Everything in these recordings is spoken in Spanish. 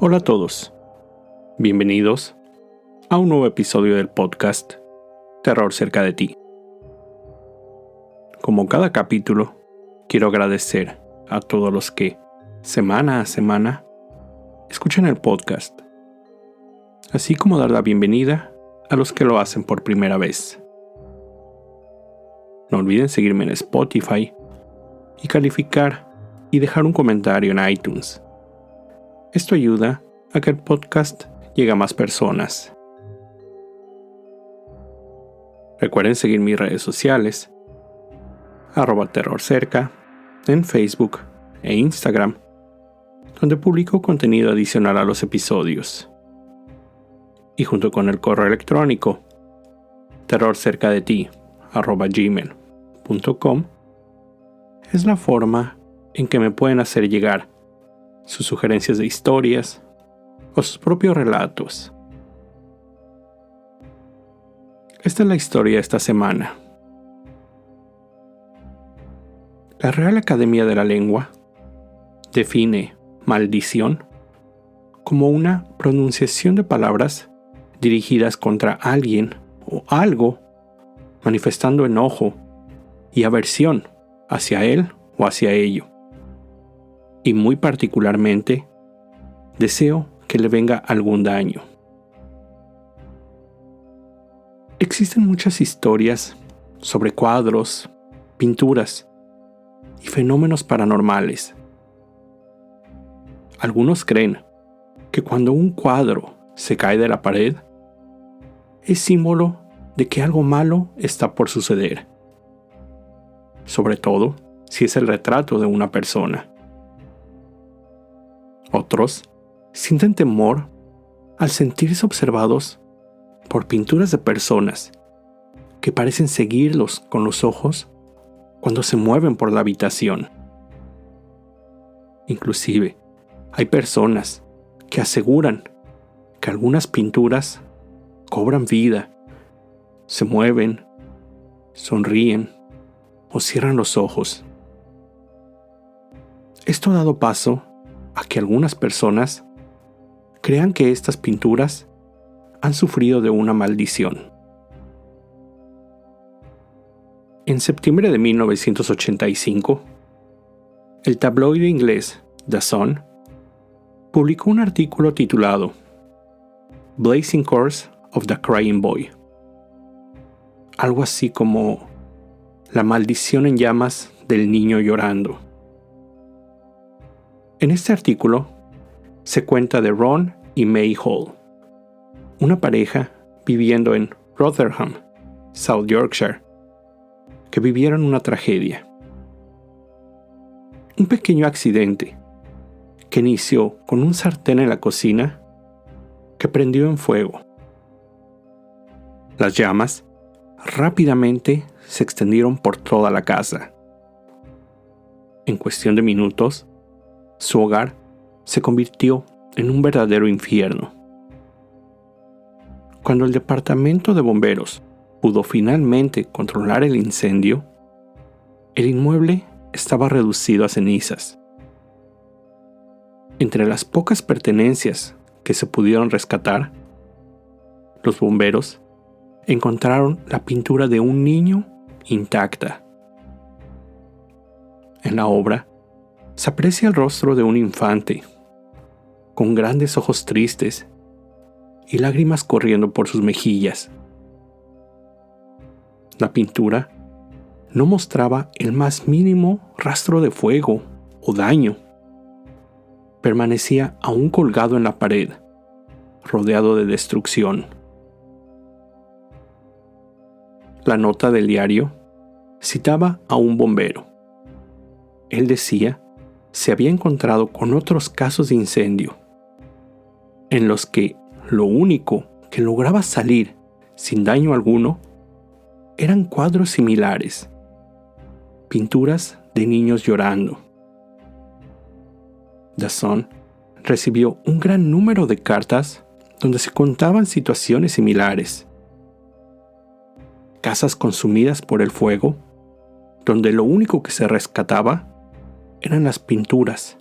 Hola a todos, bienvenidos a un nuevo episodio del podcast Terror cerca de ti. Como cada capítulo, quiero agradecer a todos los que, semana a semana, escuchan el podcast, así como dar la bienvenida a los que lo hacen por primera vez. No olviden seguirme en Spotify y calificar y dejar un comentario en iTunes. Esto ayuda a que el podcast llegue a más personas. Recuerden seguir mis redes sociales, @terrorcerca, en Facebook e Instagram, donde publico contenido adicional a los episodios. Y junto con el correo electrónico, terrorcercadeti@gmail.com, es la forma en que me pueden hacer llegar sus sugerencias de historias o sus propios relatos. Esta es la historia de esta semana. La Real Academia de la Lengua define maldición como una pronunciación de palabras dirigidas contra alguien o algo, manifestando enojo y aversión hacia él o hacia ello. Y muy particularmente, deseo que le venga algún daño. Existen muchas historias sobre cuadros, pinturas y fenómenos paranormales. Algunos creen que cuando un cuadro se cae de la pared, es símbolo de que algo malo está por suceder. Sobre todo si es el retrato de una persona. Otros sienten temor al sentirse observados por pinturas de personas que parecen seguirlos con los ojos cuando se mueven por la habitación. Inclusive, hay personas que aseguran que algunas pinturas cobran vida, se mueven, sonríen o cierran los ojos. Esto ha dado paso a que algunas personas crean que estas pinturas han sufrido de una maldición. En septiembre de 1985, el tabloide inglés The Sun publicó un artículo titulado Blazing Curse of the Crying Boy, algo así como la maldición en llamas del niño llorando. En este artículo se cuenta de Ron y May Hall, una pareja viviendo en Rotherham, South Yorkshire, que vivieron una tragedia. Un pequeño accidente que inició con un sartén en la cocina que prendió en fuego. Las llamas rápidamente se extendieron por toda la casa. En cuestión de minutos, su hogar se convirtió en un verdadero infierno. Cuando el departamento de bomberos pudo finalmente controlar el incendio, el inmueble estaba reducido a cenizas. Entre las pocas pertenencias que se pudieron rescatar, los bomberos encontraron la pintura de un niño intacta. En la obra se aprecia el rostro de un infante, con grandes ojos tristes y lágrimas corriendo por sus mejillas. La pintura no mostraba el más mínimo rastro de fuego o daño. Permanecía aún colgado en la pared, rodeado de destrucción. La nota del diario citaba a un bombero. Él decía se había encontrado con otros casos de incendio, en los que lo único que lograba salir sin daño alguno eran cuadros similares, pinturas de niños llorando. The Sun recibió un gran número de cartas donde se contaban situaciones similares. Casas consumidas por el fuego, donde lo único que se rescataba eran las pinturas,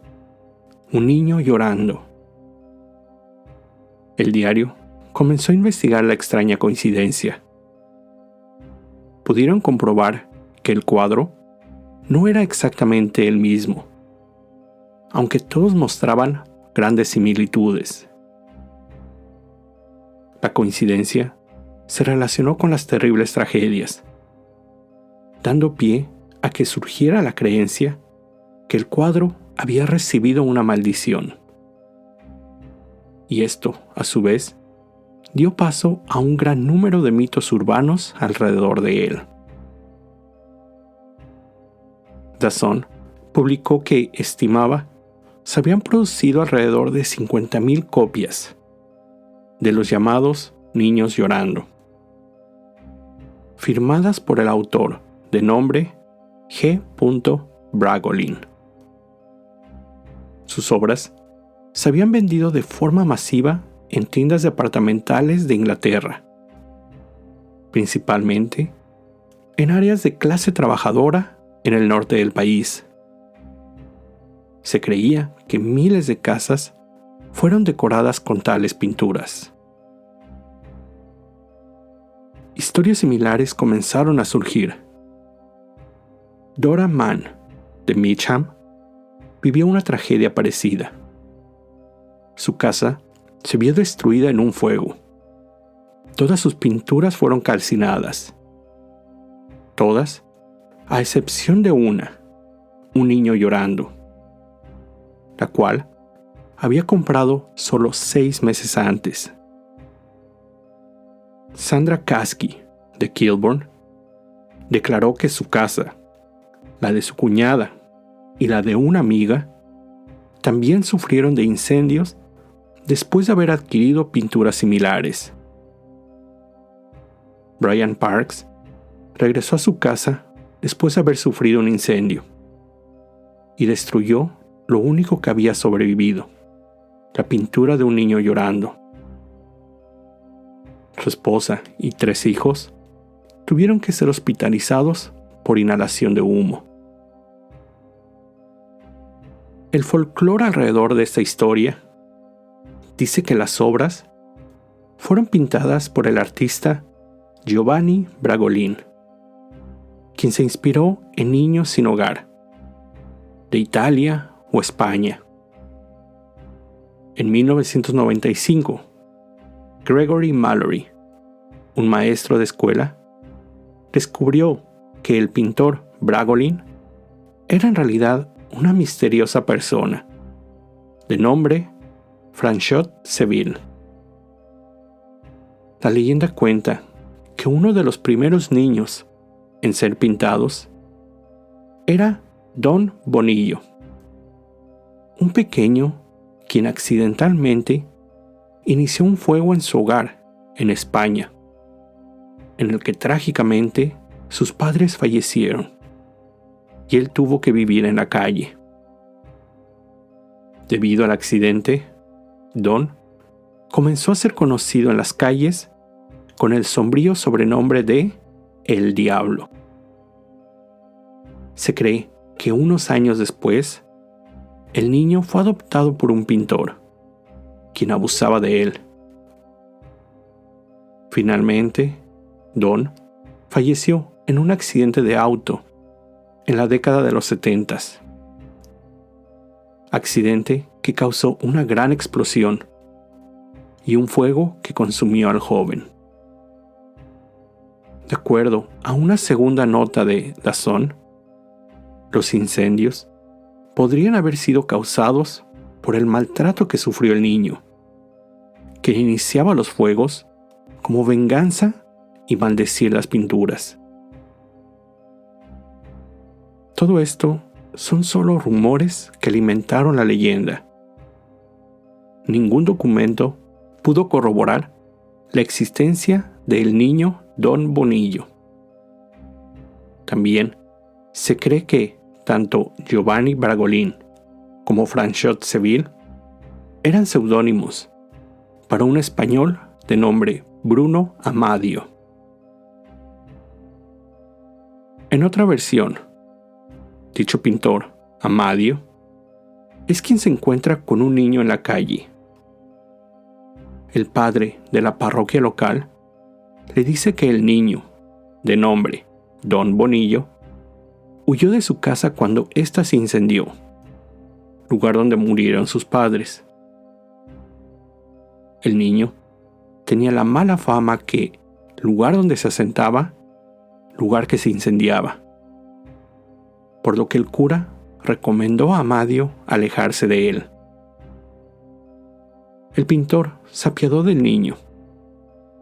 un niño llorando. El diario comenzó a investigar la extraña coincidencia. Pudieron comprobar que el cuadro no era exactamente el mismo, aunque todos mostraban grandes similitudes. La coincidencia se relacionó con las terribles tragedias, dando pie a que surgiera la creencia que el cuadro había recibido una maldición. Y esto, a su vez, dio paso a un gran número de mitos urbanos alrededor de él. Dazón publicó que estimaba se habían producido alrededor de 50,000 copias de los llamados Niños Llorando, firmadas por el autor de nombre G. Bragolin. Sus obras se habían vendido de forma masiva en tiendas departamentales de Inglaterra, principalmente en áreas de clase trabajadora en el norte del país. Se creía que miles de casas fueron decoradas con tales pinturas. Historias similares comenzaron a surgir. Dora Mann, de Mitcham, vivió una tragedia parecida. Su casa se vio destruida en un fuego. Todas sus pinturas fueron calcinadas. Todas, a excepción de una, un niño llorando, la cual había comprado solo 6 meses antes. Sandra Caskey, de Kilburn, declaró que su casa, la de su cuñada y la de una amiga, también sufrieron de incendios después de haber adquirido pinturas similares. Brian Parks regresó a su casa después de haber sufrido un incendio y destruyó lo único que había sobrevivido, la pintura de un niño llorando. Su esposa y 3 hijos tuvieron que ser hospitalizados por inhalación de humo. El folclore alrededor de esta historia dice que las obras fueron pintadas por el artista Giovanni Bragolin, quien se inspiró en niños sin hogar, de Italia o España. En 1995, Gregory Mallory, un maestro de escuela, descubrió que el pintor Bragolin era en realidad una misteriosa persona, de nombre Franchot Seville. La leyenda cuenta que uno de los primeros niños en ser pintados era Don Bonillo, un pequeño quien accidentalmente inició un fuego en su hogar en España, en el que trágicamente sus padres fallecieron y él tuvo que vivir en la calle. Debido al accidente, Don comenzó a ser conocido en las calles con el sombrío sobrenombre de El Diablo. Se cree que unos años después, el niño fue adoptado por un pintor, quien abusaba de él. Finalmente, Don falleció en un accidente de auto en la década de los 70. Accidente que causó una gran explosión y un fuego que consumió al joven. De acuerdo a una segunda nota de Dazón, los incendios podrían haber sido causados por el maltrato que sufrió el niño, que iniciaba los fuegos como venganza y maldecir las pinturas. Todo esto son solo rumores que alimentaron la leyenda. Ningún documento pudo corroborar la existencia del niño Don Bonillo. También se cree que tanto Giovanni Bragolin como Franchot Seville eran seudónimos para un español de nombre Bruno Amadio. En otra versión, dicho pintor, Amadio, es quien se encuentra con un niño en la calle. el padre de la parroquia local, le dice que el niño, de nombre Don Bonillo, huyó de su casa cuando ésta se incendió, lugar donde murieron sus padres. El niño tenía la mala fama que, lugar donde se asentaba, lugar que se incendiaba, por lo que el cura recomendó a Amadio alejarse de él. El pintor se apiadó del niño.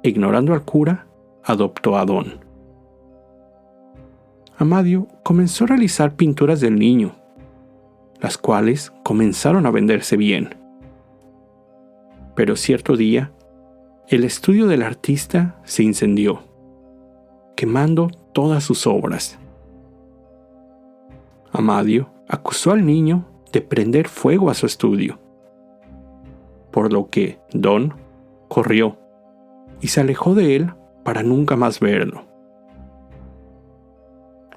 Ignorando al cura, adoptó a Don. Amadio comenzó a realizar pinturas del niño, las cuales comenzaron a venderse bien. Pero cierto día, el estudio del artista se incendió, quemando todas sus obras. Amadio acusó al niño de prender fuego a su estudio, por lo que Don corrió y se alejó de él para nunca más verlo.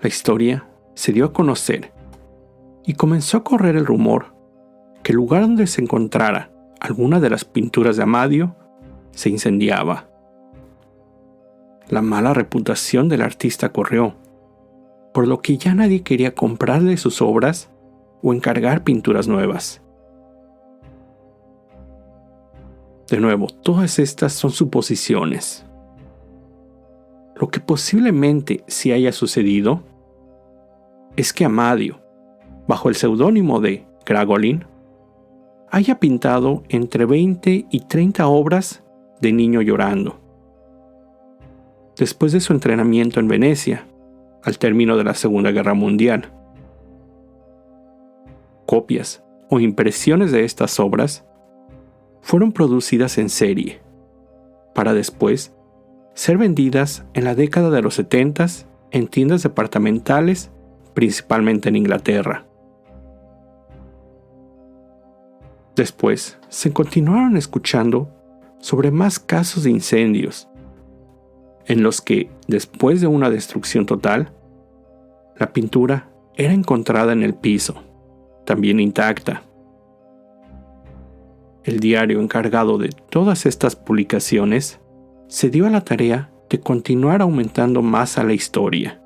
La historia se dio a conocer y comenzó a correr el rumor que el lugar donde se encontrara alguna de las pinturas de Amadio se incendiaba. La mala reputación del artista corrió, por lo que ya nadie quería comprarle sus obras o encargar pinturas nuevas. De nuevo, todas estas son suposiciones. Lo que posiblemente sí haya sucedido es que Amadio, bajo el seudónimo de Gragolin, haya pintado entre 20 y 30 obras de niño llorando. Después de su entrenamiento en Venecia, al término de la Segunda Guerra Mundial. Copias o impresiones de estas obras fueron producidas en serie, para después ser vendidas en la década de los 70s en tiendas departamentales, principalmente en Inglaterra. Después se continuaron escuchando sobre más casos de incendios, en los que, después de una destrucción total, la pintura era encontrada en el piso, también intacta. El diario encargado de todas estas publicaciones se dio a la tarea de continuar aumentando más a la historia.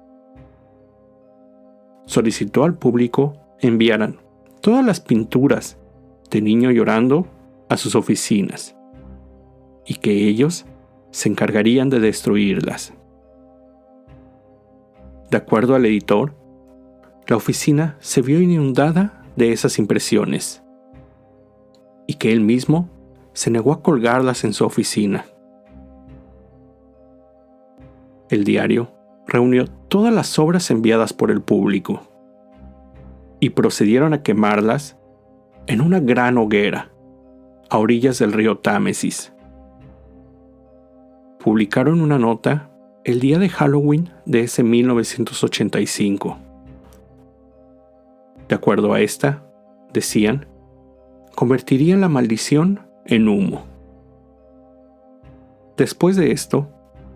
Solicitó al público enviaran todas las pinturas de niño llorando a sus oficinas y que ellos se encargarían de destruirlas. De acuerdo al editor, la oficina se vio inundada de esas impresiones y que él mismo se negó a colgarlas en su oficina. El diario reunió todas las obras enviadas por el público y procedieron a quemarlas en una gran hoguera a orillas del río Támesis. Publicaron una nota el día de Halloween de ese 1985. De acuerdo a esta, decían, convertirían la maldición en humo. Después de esto,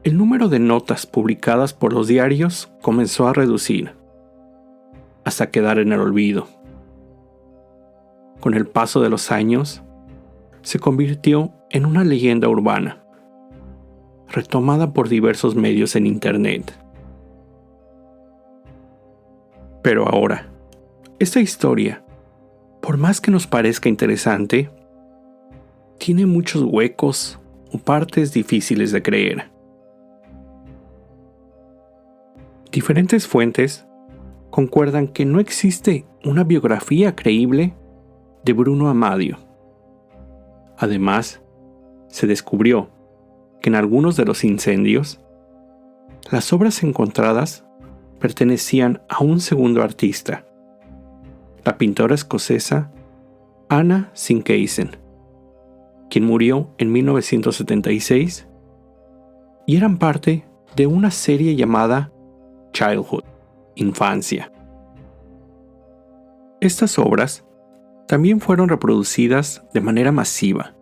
el número de notas publicadas por los diarios comenzó a reducir, hasta quedar en el olvido. Con el paso de los años, se convirtió en una leyenda urbana, retomada por diversos medios en Internet. Pero ahora, esta historia, por más que nos parezca interesante, tiene muchos huecos o partes difíciles de creer. Diferentes fuentes concuerdan que no existe una biografía creíble de Bruno Amadio. Además, se descubrió que en algunos de los incendios, las obras encontradas pertenecían a un segundo artista, la pintora escocesa Anna Sinkeisen, quien murió en 1976 y eran parte de una serie llamada Childhood, Infancia. Estas obras también fueron reproducidas de manera masiva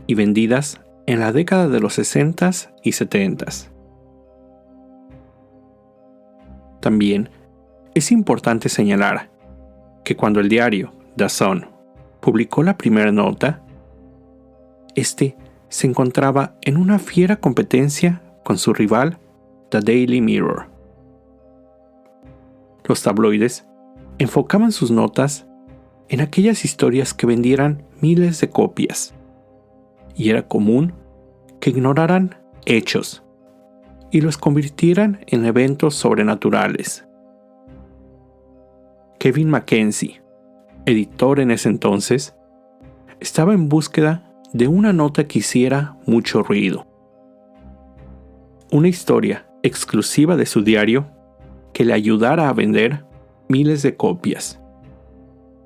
y vendidas en la década de los 60s y 70s. También es importante señalar que cuando el diario The Sun publicó la primera nota, este se encontraba en una fiera competencia con su rival, The Daily Mirror. Los tabloides enfocaban sus notas en aquellas historias que vendieran miles de copias, y era común que ignoraran hechos y los convirtieran en eventos sobrenaturales. Kevin Mackenzie, editor en ese entonces, estaba en búsqueda de una nota que hiciera mucho ruido. Una historia exclusiva de su diario que le ayudara a vender miles de copias.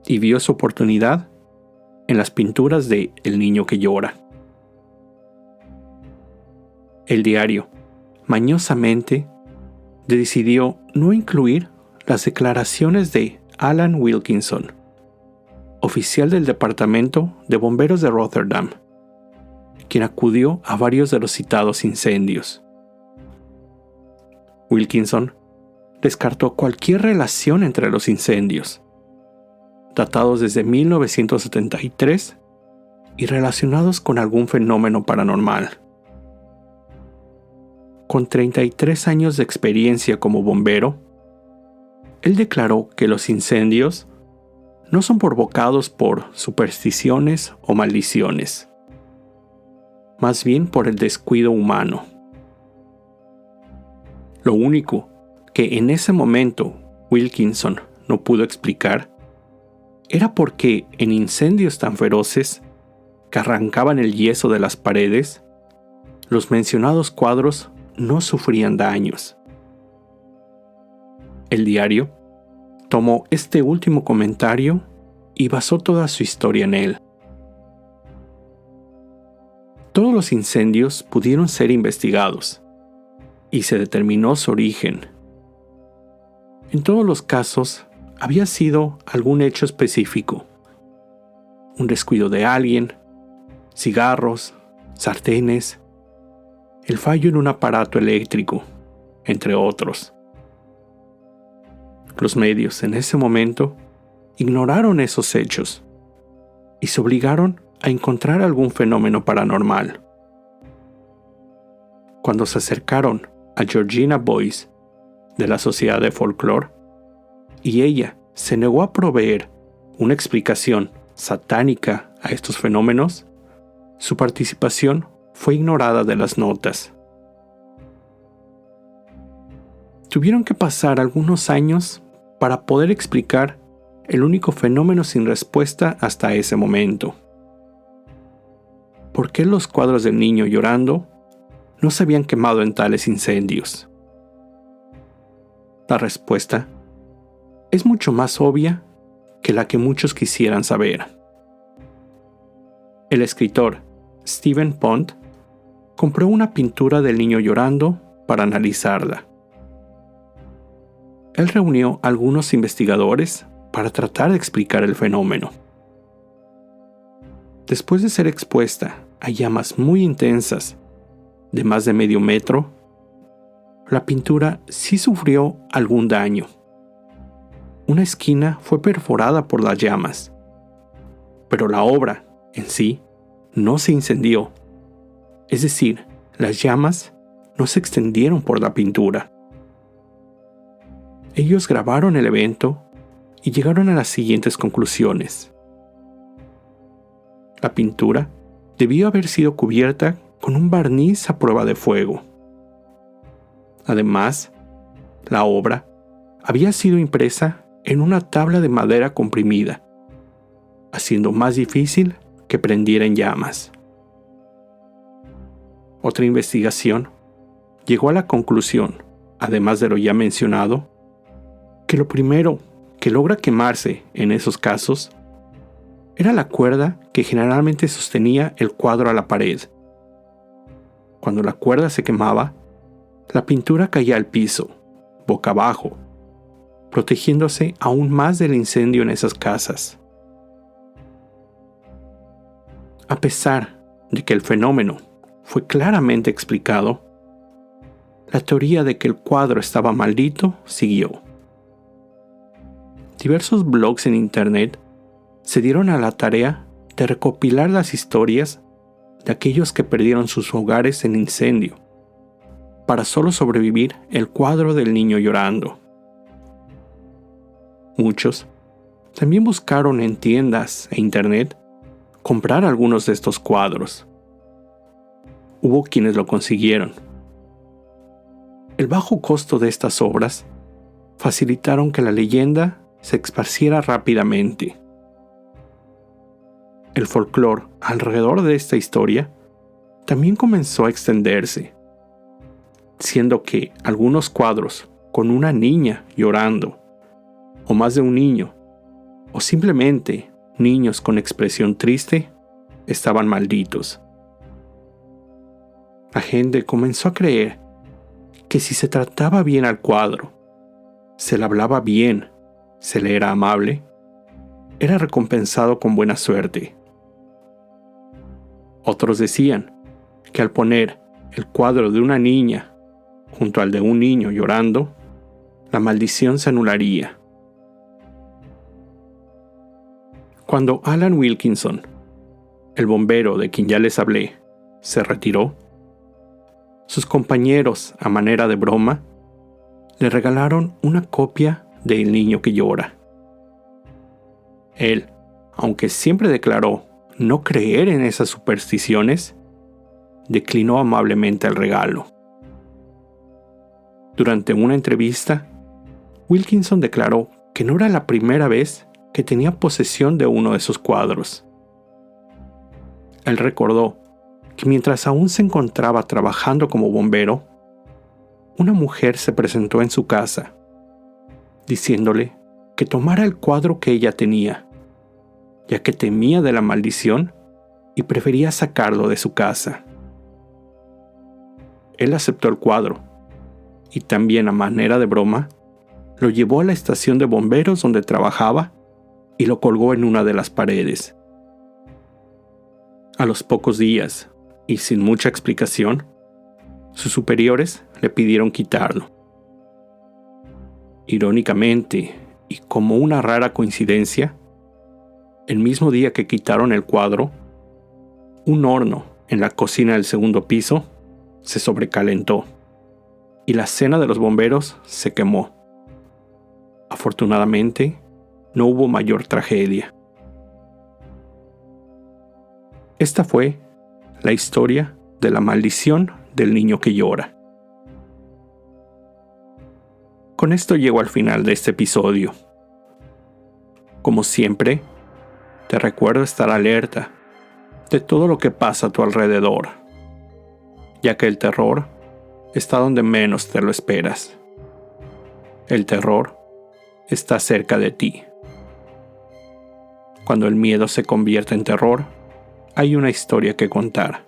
Y vio su oportunidad en las pinturas de El niño que llora. El diario, mañosamente, decidió no incluir las declaraciones de Alan Wilkinson, oficial del Departamento de Bomberos de Rotterdam, quien acudió a varios de los citados incendios. Wilkinson descartó cualquier relación entre los incendios, datados desde 1973 y relacionados con algún fenómeno paranormal. Con 33 años de experiencia como bombero, él declaró que los incendios no son provocados por supersticiones o maldiciones, más bien por el descuido humano. Lo único que en ese momento Wilkinson no pudo explicar era por qué en incendios tan feroces que arrancaban el yeso de las paredes, los mencionados cuadros no sufrían daños. El diario tomó este último comentario y basó toda su historia en él. Todos los incendios pudieron ser investigados y se determinó su origen. En todos los casos había sido algún hecho específico: un descuido de alguien, cigarros, sartenes, el fallo en un aparato eléctrico, entre otros. Los medios en ese momento ignoraron esos hechos y se obligaron a encontrar algún fenómeno paranormal. Cuando se acercaron a Georgina Boyce de la Sociedad de Folklore y ella se negó a proveer una explicación satánica a estos fenómenos, su participación fue ignorada de las notas. Tuvieron que pasar algunos años para poder explicar el único fenómeno sin respuesta hasta ese momento. ¿Por qué los cuadros del niño llorando no se habían quemado en tales incendios? La respuesta es mucho más obvia que la que muchos quisieran saber. El escritor Stephen Pond compró una pintura del niño llorando para analizarla. Él reunió a algunos investigadores para tratar de explicar el fenómeno. Después de ser expuesta a llamas muy intensas de más de medio metro, la pintura sí sufrió algún daño. Una esquina fue perforada por las llamas, pero la obra en sí no se incendió. Es decir, las llamas no se extendieron por la pintura. Ellos grabaron el evento y llegaron a las siguientes conclusiones. La pintura debió haber sido cubierta con un barniz a prueba de fuego. Además, la obra había sido impresa en una tabla de madera comprimida, haciendo más difícil que prendiera en llamas. Otra investigación llegó a la conclusión, además de lo ya mencionado, que lo primero que logra quemarse en esos casos era la cuerda que generalmente sostenía el cuadro a la pared. Cuando la cuerda se quemaba, la pintura caía al piso, boca abajo, protegiéndose aún más del incendio en esas casas. A pesar de que el fenómeno fue claramente explicado, la teoría de que el cuadro estaba maldito siguió. Diversos blogs en internet se dieron a la tarea de recopilar las historias de aquellos que perdieron sus hogares en incendio, para solo sobrevivir el cuadro del niño llorando. Muchos también buscaron en tiendas e internet comprar algunos de estos cuadros. Hubo quienes lo consiguieron. El bajo costo de estas obras facilitaron que la leyenda se esparciera rápidamente. El folclore alrededor de esta historia también comenzó a extenderse, siendo que algunos cuadros con una niña llorando, o más de un niño, o simplemente niños con expresión triste, estaban malditos. La gente comenzó a creer que si se trataba bien al cuadro, se le hablaba bien, se le era amable, era recompensado con buena suerte. Otros decían que al poner el cuadro de una niña junto al de un niño llorando, la maldición se anularía. Cuando Alan Wilkinson, el bombero de quien ya les hablé, se retiró, sus compañeros, a manera de broma, le regalaron una copia de El niño que llora. Él, aunque siempre declaró no creer en esas supersticiones, declinó amablemente el regalo. Durante una entrevista, Wilkinson declaró que no era la primera vez que tenía posesión de uno de sus cuadros. Él recordó que mientras aún se encontraba trabajando como bombero, una mujer se presentó en su casa, diciéndole que tomara el cuadro que ella tenía, ya que temía de la maldición y prefería sacarlo de su casa. Él aceptó el cuadro y también, a manera de broma, lo llevó a la estación de bomberos donde trabajaba y lo colgó en una de las paredes. A los pocos días, y sin mucha explicación, sus superiores le pidieron quitarlo. Irónicamente, y como una rara coincidencia, el mismo día que quitaron el cuadro, un horno en la cocina del segundo piso se sobrecalentó y la cena de los bomberos se quemó. Afortunadamente, no hubo mayor tragedia. Esta fue la historia de la maldición del niño que llora. Con esto llego al final de este episodio. Como siempre, te recuerdo estar alerta de todo lo que pasa a tu alrededor, ya que el terror está donde menos te lo esperas. El terror está cerca de ti. Cuando el miedo se convierte en terror, hay una historia que contar.